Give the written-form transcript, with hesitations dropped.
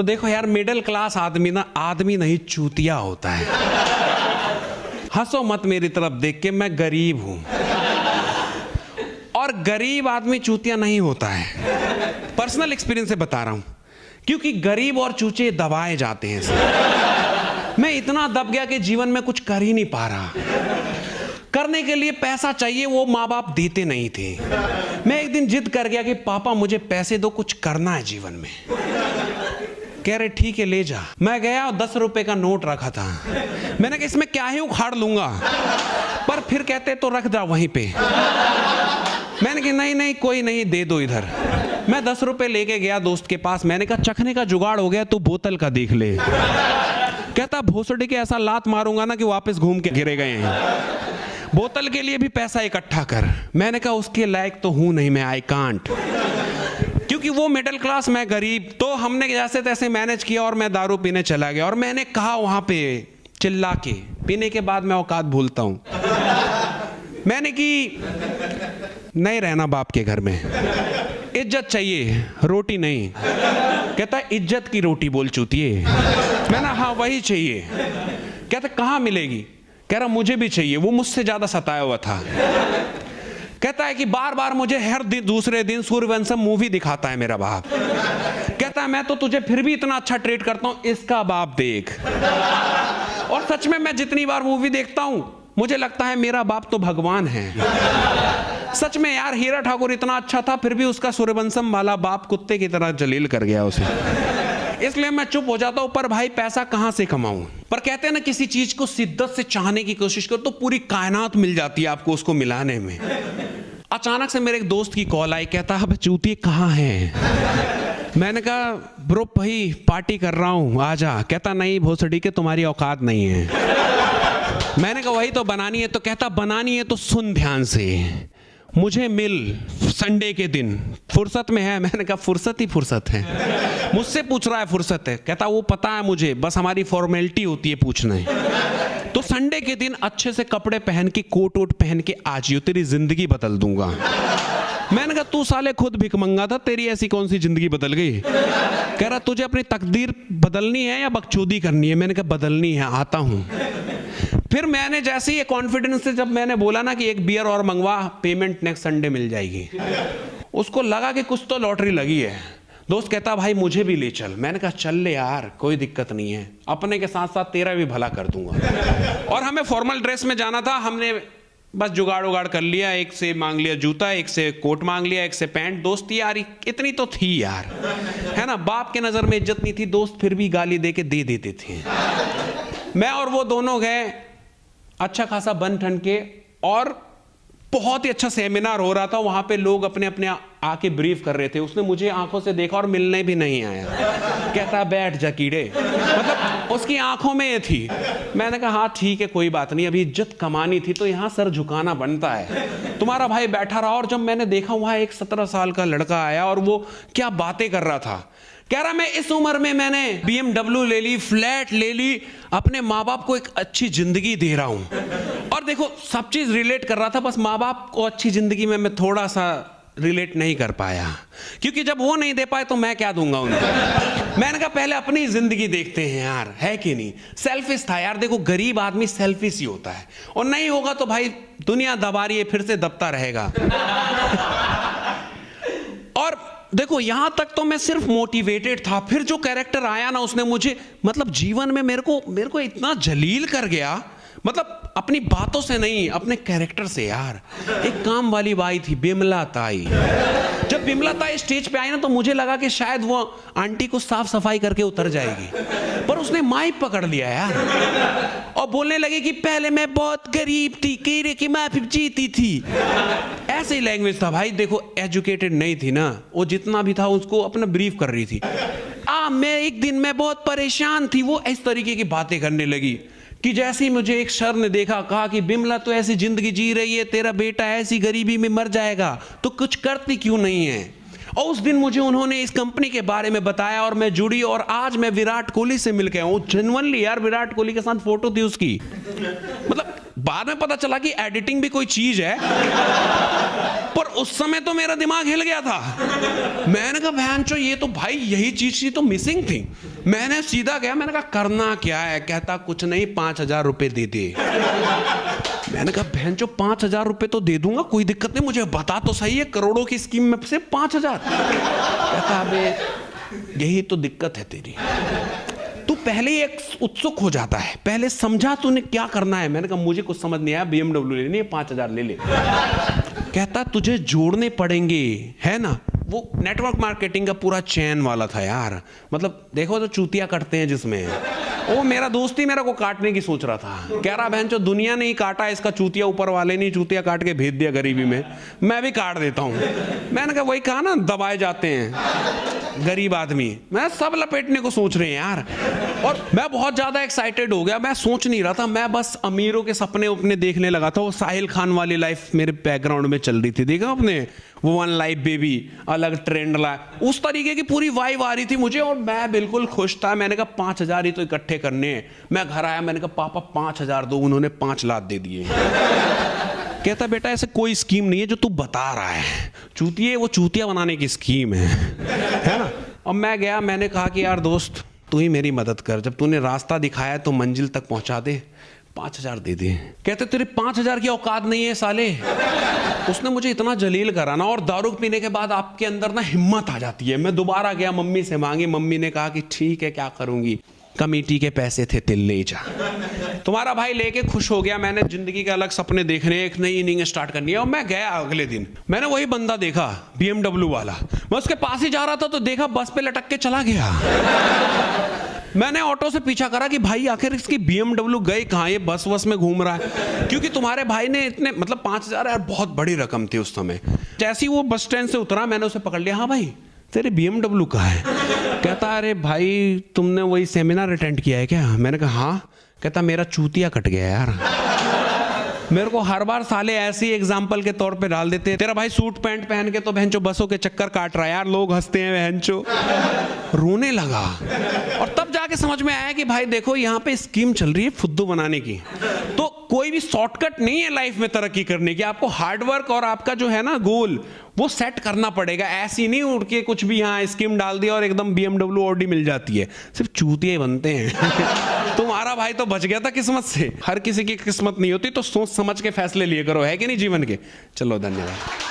तो देखो यार, मिडिल क्लास आदमी ना आदमी नहीं चूतिया होता है। हंसो मत मेरी तरफ देख के, मैं गरीब हूं और गरीब आदमी चूतिया नहीं होता है। पर्सनल एक्सपीरियंस से बता रहा हूं, क्योंकि गरीब और चूचे दबाए जाते हैं। मैं इतना दब गया कि जीवन में कुछ कर ही नहीं पा रहा। करने के लिए पैसा चाहिए, वो माँ बाप देते नहीं थे। मैं एक दिन जिद कर गया कि पापा मुझे पैसे दो, कुछ करना है जीवन में। कह रहे ठीक है ले जा। मैं गया और 10 रुपए का नोट रखा था। मैंने कहा इसमें क्या है, उखाड़ लूंगा, पर फिर कहते तो रख जा वहीं पे। मैंने कहा नहीं नहीं कोई नहीं, दे दो इधर। मैं 10 रुपए लेके गया दोस्त के पास। मैंने कहा चखने का जुगाड़ हो गया तो बोतल का देख ले। कहता भोसड़ी के ऐसा लात मारूंगा ना कि वापस घूम के गिरे गए हैं। बोतल के लिए भी पैसा इकट्ठा कर। मैंने कहा उसके लायक तो हूं नहीं मैं, आई कांट, क्योंकि वो मिडिल क्लास, मैं गरीब। तो हमने जैसे तैसे मैनेज किया और मैं दारू पीने चला गया। और मैंने कहा वहां पे चिल्ला के, पीने के बाद मैं औकात भूलता हूं, मैंने कि नहीं रहना बाप के घर में, इज्जत चाहिए रोटी नहीं। कहता इज्जत की रोटी बोल चूतिए। मैंने हाँ वही चाहिए। कहता कहाँ मिलेगी? कह रहा मुझे भी चाहिए। वो मुझसे ज्यादा सताया हुआ था। कहता है कि बार बार मुझे हर दिन दूसरे दिन सूर्यवंशम मूवी दिखाता है मेरा बाप। कहता है मैं तो तुझे फिर भी इतना अच्छा ट्रीट करता हूं, इसका बाप देख। और सच में मैं जितनी बार मूवी देखता हूं मुझे लगता है मेरा बाप तो भगवान है। सच में यार, हीरा ठाकुर इतना अच्छा था, फिर भी उसका सूर्यवंशम वाला बाप कुत्ते की तरह जलील कर गया उसे। इसलिए मैं चुप हो जाता हूं। पर भाई पैसा कहां से कमाऊं? पर कहते हैं ना, किसी चीज को शिद्दत से चाहने की कोशिश करो तो पूरी कायनात मिल जाती है आपको उसको मिलाने में। अचानक से मेरे एक दोस्त की कॉल आई। कहता अब चूती कहाँ है? मैंने कहा ब्रो भाई पार्टी कर रहा हूं, आजा। कहता नहीं भोसड़ी के तुम्हारी औकात नहीं है। मैंने कहा वही तो बनानी है। तो कहता बनानी है तो सुन ध्यान से, मुझे मिल संडे के दिन, फुर्सत में है। मैंने कहा फुर्सत ही फुर्सत है, मुझसे पूछ रहा है फुर्सत है? कहता वो पता है मुझे, बस हमारी फॉर्मेलिटी होती है पूछना है। तो संडे के दिन अच्छे से कपड़े पहन के, कोट वोट पहन के आ जियो, तेरी जिंदगी बदल दूंगा। मैंने कहा तू साले खुद भिखमंगा था, तेरी ऐसी कौन सी जिंदगी बदल गई? कह रहा तुझे अपनी तकदीर बदलनी है या बकचोदी करनी है? मैंने कहा बदलनी है, आता हूं। फिर मैंने जैसे ही कॉन्फिडेंस से जब मैंने बोला ना कि एक बियर और मंगवा, पेमेंट नेक्स्ट संडे मिल जाएगी, उसको लगा कि कुछ तो लॉटरी लगी है। दोस्त कहता भाई मुझे भी ले चल। मैंने कहा चल ले यार, कोई दिक्कत नहीं है, अपने के साथ साथ तेरा भी भला कर दूंगा। और हमें फॉर्मल ड्रेस में जाना था। हमने बस जुगाड़ उगाड़ कर लिया, एक से मांग लिया जूता, एक से कोट मांग लिया, एक से पैंट। दोस्त यार इतनी तो थी यार, है ना, बाप के नजर में इज्जत नहीं थी, दोस्त फिर भी गाली दे के दे देते थे। मैं और वो दोनों गए अच्छा खासा बन ठन के, और बहुत ही अच्छा सेमिनार हो रहा था वहां पे। लोग अपने अपने आके ब्रीफ कर रहे थे। उसने मुझे आंखों से देखा और मिलने भी नहीं आया। कहता बैठ जा कीड़े, मतलब उसकी आंखों में ये थी। मैंने कहा हाँ ठीक है कोई बात नहीं, अभी इज्जत कमानी थी तो यहाँ सर झुकाना बनता है। तुम्हारा भाई बैठा रहा और जब मैंने देखा वहां एक 17 साल का लड़का आया और वो क्या बातें कर रहा था। कह रहा मैं इस उम्र में मैंने BMW ले ली, फ्लैट ले ली, अपने माँ बाप को एक अच्छी जिंदगी दे रहा हूं। और देखो सब चीज रिलेट कर रहा था, बस माँ बाप को अच्छी जिंदगी में मैं थोड़ा सा रिलेट नहीं कर पाया, क्योंकि जब वो नहीं दे पाए तो मैं क्या दूंगा उनको। मैंने कहा पहले अपनी जिंदगी देखते हैं यार, है कि नहीं। सेल्फिश था यार। देखो गरीब आदमी सेल्फिश ही होता है, और नहीं होगा तो भाई दुनिया दबा रही है, फिर से दबता रहेगा। और देखो यहां तक तो मैं सिर्फ मोटिवेटेड था। फिर जो कैरेक्टर आया ना, उसने मुझे मतलब जीवन में मेरे को इतना जलील कर गया, मतलब अपनी बातों से नहीं, अपने कैरेक्टर से यार। एक काम वाली बाई थी, बिमला ताई। जब बिमला ताई स्टेज पे आई ना तो मुझे लगा कि शायद वो आंटी को साफ सफाई करके उतर जाएगी, पर उसने माइक पकड़ लिया यार और बोलने लगी कि पहले मैं बहुत गरीब थी, कीड़े की माफी जीती थी। ऐसे ही लैंग्वेज था भाई। देखो एजुकेटेड नहीं थी ना, वो जितना भी था उसको अपना ब्रीफ कर रही थी। मैं एक दिन मैं बहुत परेशान थी, वो इस तरीके की बातें करने लगी कि जैसे ही मुझे एक सर ने देखा, कहा कि बिमला तो ऐसी जिंदगी जी रही है, तेरा बेटा ऐसी गरीबी में मर जाएगा तो कुछ करती क्यों नहीं है। और उस दिन मुझे उन्होंने इस कंपनी के बारे में बताया और मैं जुड़ी, और आज मैं विराट कोहली से मिल के आऊं। जेन्युइनली यार, विराट कोहली के साथ फोटो थी उसकी। मतलब बाद में पता चला कि एडिटिंग भी कोई चीज है, पर उस समय तो मेरा दिमाग हिल गया था। मैंने कहा बहनचो ये तो भाई यही चीज थी तो मिसिंग थी। मैंने सीधा गया, मैंने कहा करना क्या है? कहता कुछ नहीं, 5,000 रुपए दे दे। मैंने कहा बहनचो 5,000 रुपए तो दे दूंगा, कोई दिक्कत नहीं, मुझे बता तो सही है करोड़ों की स्कीम में से 5,000। कहता अबे यही तो दिक्कत है तेरी, तू पहले ही एक उत्सुक हो जाता है, पहले समझा तूने क्या करना है। मैंने कहा मुझे कुछ समझ नहीं आया, BMW लेनी है, 5,000 ले ले। कहता तुझे जोड़ने पड़ेंगे, है ना। वो नेटवर्क मार्केटिंग का पूरा चैन वाला था यार, मतलब देखो तो चूतिया कटते हैं जिसमें, वो मेरा दोस्त ही मेरा को काटने की सोच रहा था। कह रहा बहन जो दुनिया ने ही काटा इसका चूतिया, ऊपर वाले ने चूतिया काट के भेज दिया गरीबी में, मैं भी काट देता हूँ। मैंने कहा वही कहा ना, दबाए जाते हैं गरीब आदमी। मैं सब लपेटने को सोच रहे हैं यार, और मैं बहुत ज्यादा एक्साइटेड हो गया। मैं सोच नहीं रहा था, मैं बस अमीरों के सपने अपने देखने लगा था। वो साहिल खान वाली लाइफ मेरे बैकग्राउंड में चल रही थी, देखा आपने वो वन लाइफ बेबी, अलग ट्रेंड ला, उस तरीके की पूरी वाइब आ रही थी मुझे, और मैं बिल्कुल खुश था। मैंने कहा 5,000 ही तो इकट्ठे करने हैं। मैं घर आया, मैंने कहा पापा 5,000 दो, उन्होंने 5 लाख दे दिए। कहता बेटा ऐसे कोई स्कीम नहीं है जो तू बता रहा है, चूतिया वो चूतिया बनाने की स्कीम है ना। अब मैं गया, मैंने कहा कि यार दोस्त तू ही मेरी मदद कर, जब तूने रास्ता दिखाया तो मंजिल तक पहुंचा दे, 5,000 दे दे। कहते तेरे 5,000 की औकात नहीं है साले। उसने मुझे इतना जलील करा ना, और दारू पीने के बाद आपके अंदर ना हिम्मत आ जाती है। मैं दोबारा गया, मम्मी से मांगी, मम्मी ने कहा कि ठीक है क्या करूंगी, कमेटी के पैसे थे तिल ले जा। तुम्हारा भाई लेके खुश हो गया। मैंने जिंदगी के अलग सपने देखने, एक नई इनिंग स्टार्ट करनी है। और मैं गया, अगले दिन मैंने वही बंदा देखा BMW वाला, मैं उसके पास ही जा रहा था तो देखा बस पे लटक के चला गया। मैंने ऑटो से पीछा करा कि भाई आखिर इसकी BMW गई कहाँ, ये बस वस में घूम रहा है, क्योंकि तुम्हारे भाई ने इतने, मतलब 5,000 यार बहुत बड़ी रकम थी उस समय। जैसे ही वो बस स्टैंड से उतरा, मैंने उसे पकड़ लिया, हाँ भाई तेरे BMW कहाँ है? कहता अरे भाई तुमने वही सेमिनार अटेंड किया है क्या? मैंने कहा हाँ। कहता मेरा चूतिया कट गया यार। मेरे को हर बार साले ऐसे ही एग्जाम्पल के तौर पे डाल देते, तेरा भाई सूट पैंट पहन के तो बहनचो बसों के चक्कर काट रहा है यार, लोग हंसते हैं बहनचो। रोने लगा, और तब जाके समझ में आया कि भाई देखो यहाँ पे स्कीम चल रही है फुद्दू बनाने की। तो कोई भी शॉर्टकट नहीं है लाइफ में तरक्की करने की, आपको हार्डवर्क और आपका जो है ना गोल वो सेट करना पड़ेगा। ऐसी नहीं उड़ के कुछ भी यहाँ स्कीम डाल दिया और एकदम BMW ऑडी मिल जाती है, सिर्फ चूतिया ही बनते हैं। तुम्हारा भाई तो बच गया था किस्मत से, हर किसी की किस्मत नहीं होती, तो सोच समझ के फैसले लिए करो, है कि नहीं जीवन के। चलो धन्यवाद।